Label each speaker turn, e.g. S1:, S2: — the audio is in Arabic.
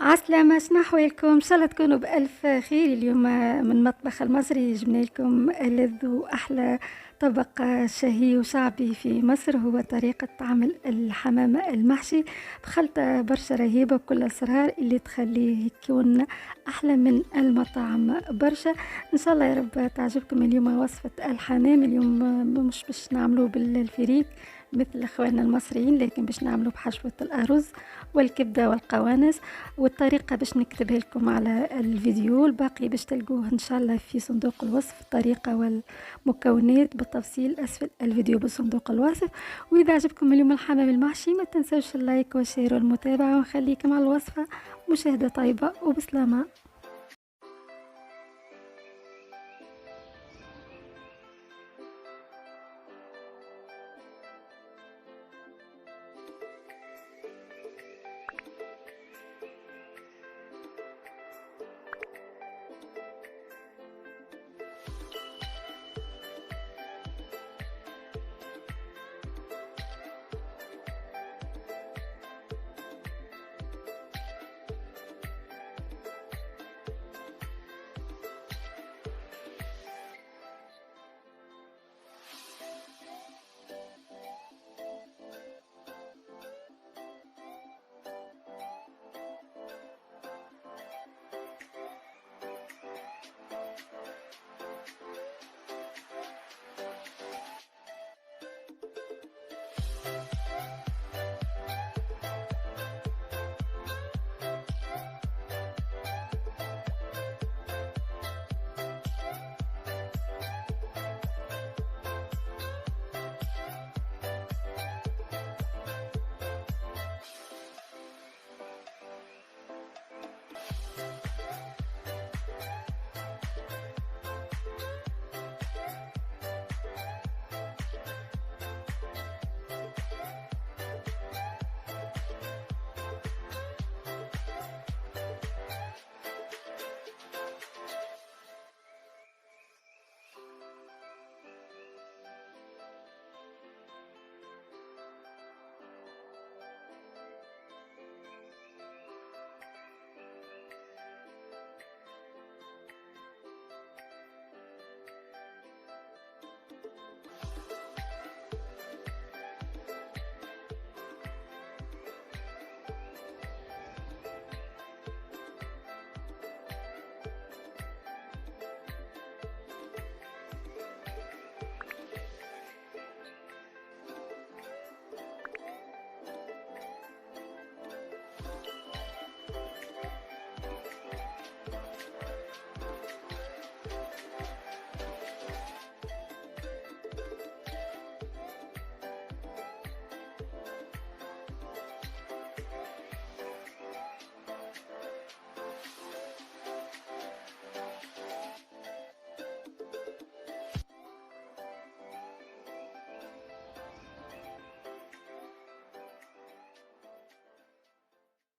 S1: عسلامة، شنو أحوالكم؟ إن شاء الله تكونوا بألف خير. اليوم من المطبخ المصري جبنا لكم ألذ وأحلى طبق شهي وشعبي في مصر، هو طريقة عمل الحمام المحشي بخلطة برشا رهيبة بكل أسرار اللي تخليه يكون أحلى من المطاعم برشا. إن شاء الله يا رب تعجبكم اليوم وصفة الحمام. اليوم مش باش نعملوه بالفريك مثل اخواننا المصريين، لكن باش نعملوا بحشوة الأرز والكبدة والقوانص، والطريقة باش نكتبها لكم على الفيديو، الباقي باش تلقوه ان شاء الله في صندوق الوصف، الطريقة والمكونات بالتفصيل اسفل الفيديو بصندوق الوصف. واذا عجبكم اليوم الحمام المحشي ما تنسوش اللايك والشير والمتابعة، ونخليكم على الوصفة. مشاهدة طيبة وبسلامة.